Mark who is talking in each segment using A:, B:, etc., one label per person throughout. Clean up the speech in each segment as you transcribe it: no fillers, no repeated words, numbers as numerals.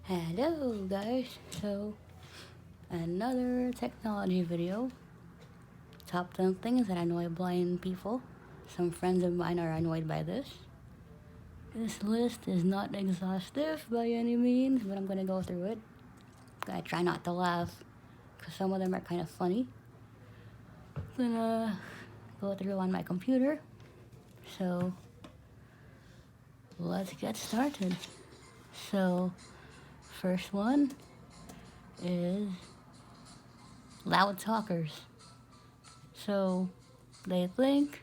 A: Hello guys, so another technology video. Top 10 things that annoy blind people. Some friends of mine are annoyed by this. This list is not exhaustive by any means, but I'm gonna go through it. I try not to laugh, because some of them are kind of funny. I'm gonna go through on my computer. So, let's get started. So, first one is loud talkers. So they think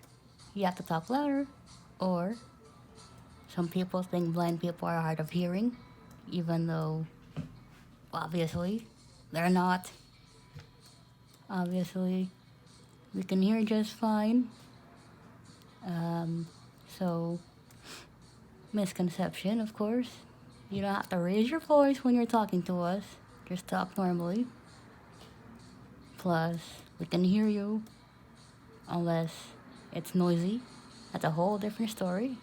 A: you have to talk louder, or some people think blind people are hard of hearing, even though obviously they're not. Obviously, we can hear just fine. So, misconception, of course. You don't have to raise your voice when you're talking to us, just talk normally. Plus, we can hear you unless it's noisy. That's a whole different story.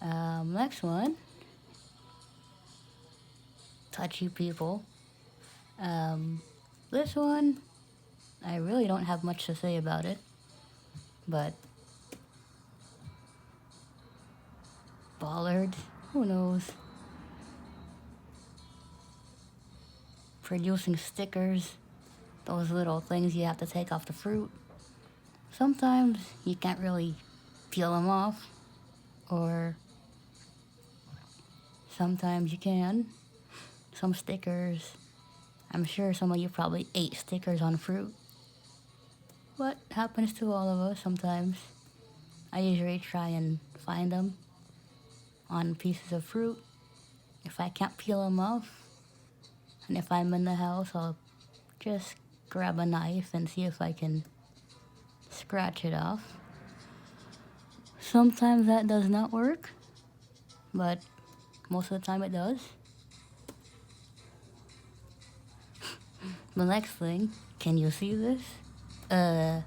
A: Next one, touchy people. This one, I really don't have much to say about it, but bollards, who knows? Producing stickers, those little things you have to take off the fruit. Sometimes you can't really peel them off, or sometimes you can. Some stickers, I'm sure some of you probably ate stickers on fruit. What happens to all of us sometimes? I usually try and find them on pieces of fruit. If I can't peel them off, and if I'm in the house, I'll just grab a knife and see if I can scratch it off. Sometimes that does not work, but most of the time it does. The next thing, can you see this? A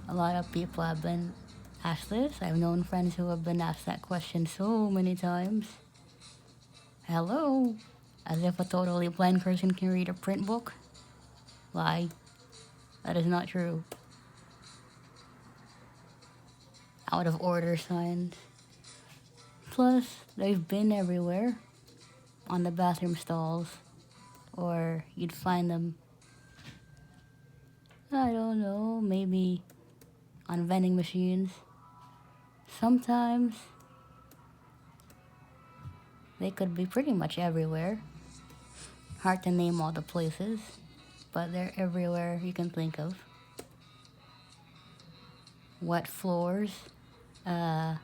A: lot of people have been asked this. I've known friends who have been asked that question so many times. Hello? As if a totally blind person can read a print book? Lie. That is not true. Out of order signs. Plus, they've been everywhere. On the bathroom stalls. Or you'd find them, I don't know, maybe on vending machines. Sometimes they could be pretty much everywhere. Hard to name all the places, but they're everywhere you can think of. Wet floors. Well,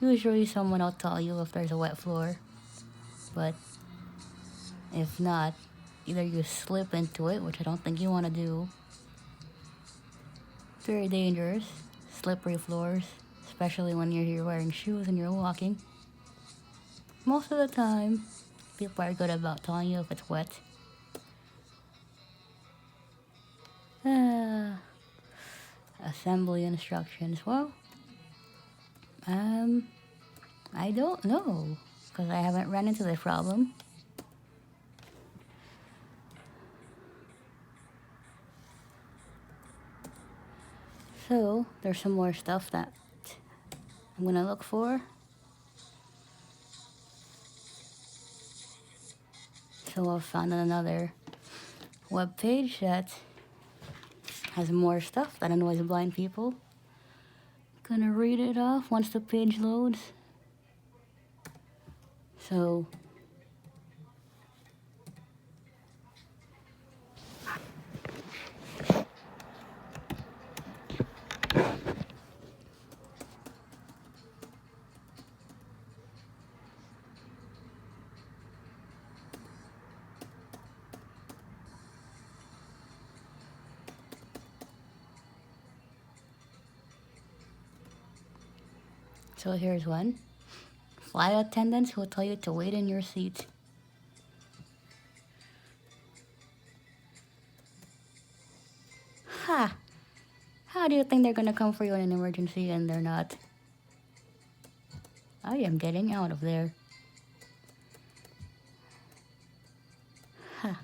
A: usually someone will tell you if there's a wet floor, but if not, either you slip into it, which I don't think you want to do. Very dangerous. Slippery floors, especially when you're wearing shoes and you're walking. Most of the time, people are good about telling you if it's wet. Assembly instructions. Well, I don't know, because I haven't run into this problem. So, there's some more stuff that I'm gonna look for. So I found another web page that has more stuff that annoys blind people. Gonna read it off once the page loads. So here's one. Flight attendants will tell you to wait in your seat. Ha! How do you think they're gonna come for you in an emergency and they're not? I am getting out of there. Ha.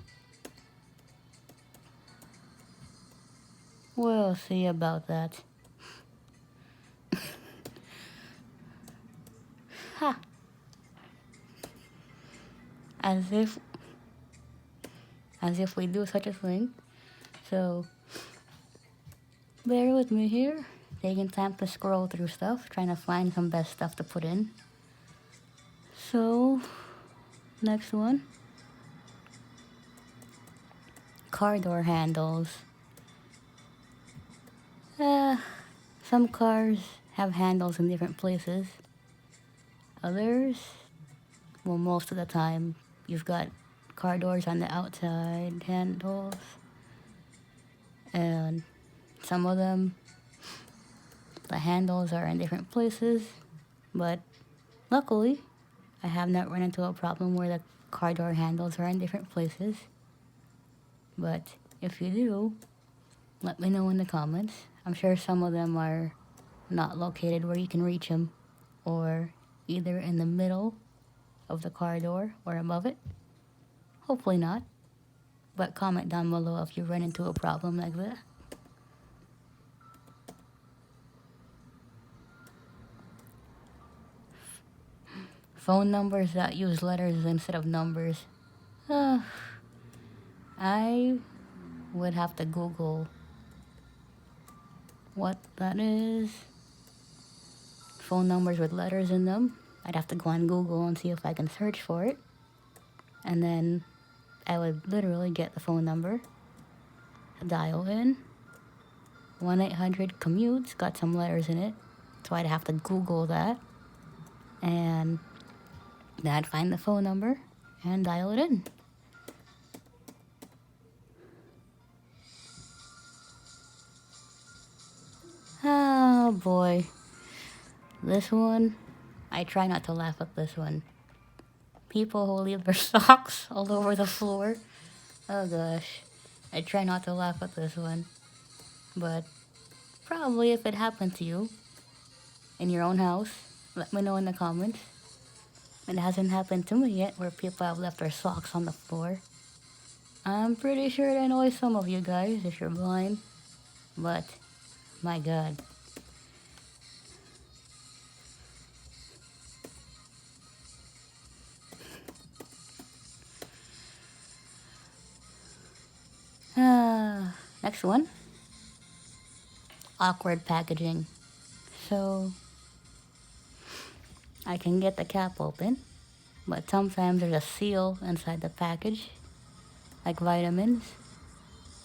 A: We'll see about that. Ha. As if we do such a thing. So bear with me here. Taking time to scroll through stuff, trying to find some best stuff to put in. So next one. Car door handles. Some cars have handles in different places. Others, well, most of the time, you've got car doors on the outside handles. And some of them, the handles are in different places. But luckily, I have not run into a problem where the car door handles are in different places. But if you do, let me know in the comments. I'm sure some of them are not located where you can reach them, or either in the middle of the car door or above it. Hopefully not. But comment down below if you run into a problem like that. Phone numbers that use letters instead of numbers. I would have to Google what that is. Phone numbers with letters in them. I'd have to go on Google and see if I can search for it. And then I would literally get the phone number, dial in. 1-800-COMMUTE's got some letters in it. So I'd have to Google that. And then I'd find the phone number and dial it in. Oh boy. This one, I try not to laugh at this one. People who leave their socks all over the floor. Oh gosh. I try not to laugh at this one. But probably if it happened to you in your own house, let me know in the comments. It hasn't happened to me yet where people have left their socks on the floor. I'm pretty sure it annoys some of you guys if you're blind. But, my god. Next one. Awkward packaging. So, I can get the cap open, but sometimes there's a seal inside the package, like vitamins.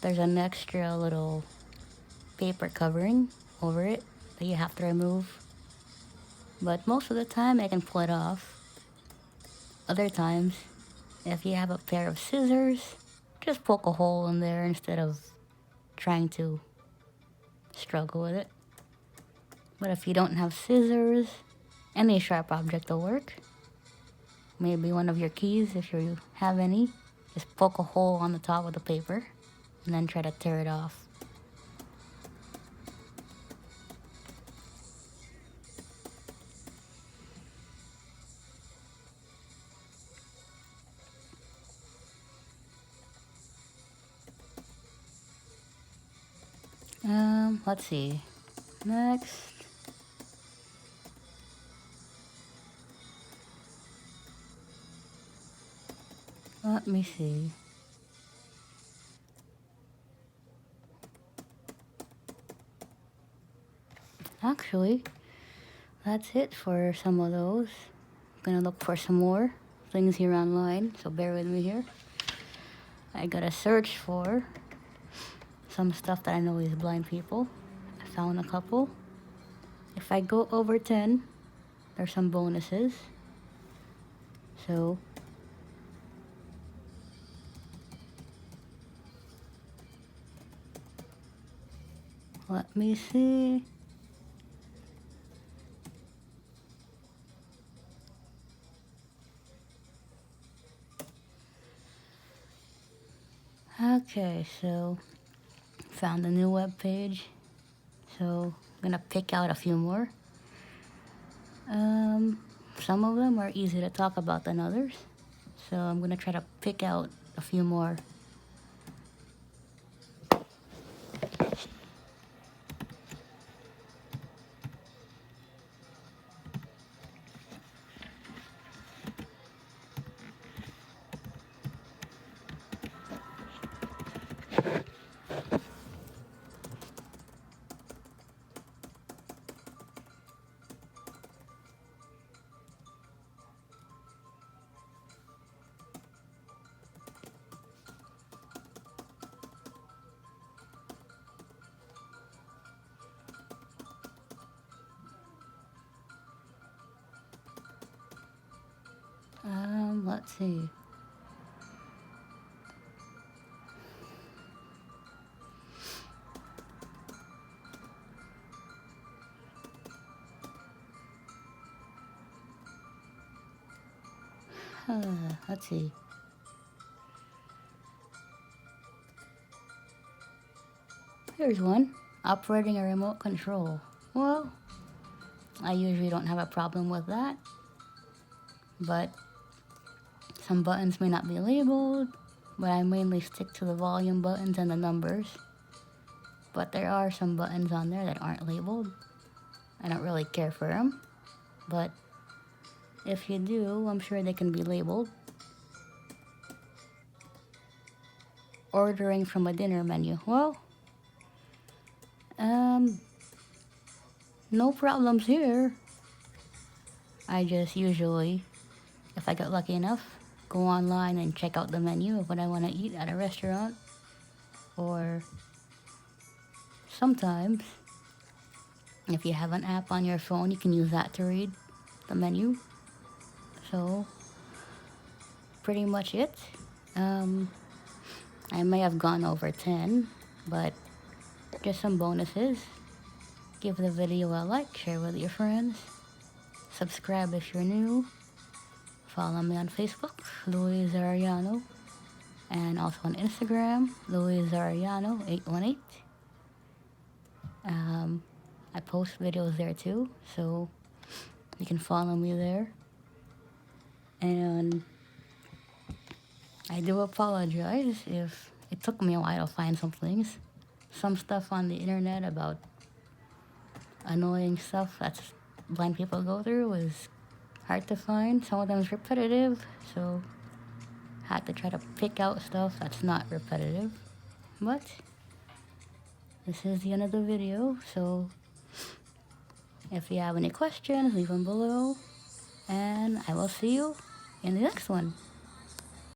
A: There's an extra little paper covering over it that you have to remove. But most of the time I can pull it off. Other times, if you have a pair of scissors, just poke a hole in there instead of trying to struggle with it. But if you don't have scissors, any sharp object will work. Maybe one of your keys if you have any. Just poke a hole on the top of the paper and then try to tear it off. Let's see. Next. Let me see. Actually, that's it for some of those. I'm gonna look for some more things here online, so bear with me here. I gotta search for some stuff that I know is blind people. I found a couple. If I go over 10, there's some bonuses. So let me see. Okay, so found a new web page. So I'm gonna pick out a few more. Some of them are easy to talk about than others, so I'm gonna try to pick out a few more. Let's see. Let's see. Here's one. Operating a remote control. Well, I usually don't have a problem with that, but some buttons may not be labeled, but I mainly stick to the volume buttons and the numbers. But there are some buttons on there that aren't labeled. I don't really care for them, but if you do, I'm sure they can be labeled. Ordering from a dinner menu. Well, no problems here. I just usually, if I get lucky enough, go online and check out the menu of what I want to eat at a restaurant. Or sometimes, if you have an app on your phone, you can use that to read the menu. So, pretty much it. I may have gone over 10, but just some bonuses. Give the video a like, share with your friends. Subscribe if you're new. Follow me on Facebook, Louise Arellano. And also on Instagram, Louise Arellano 818. I post videos there too, so you can follow me there. And I do apologize if it took me a while to find some things. Some stuff on the internet about annoying stuff that blind people go through is hard to find. Some of them is repetitive, so I had to try to pick out stuff that's not repetitive. But this is the end of the video, so if you have any questions, leave them below, and I will see you in the next one.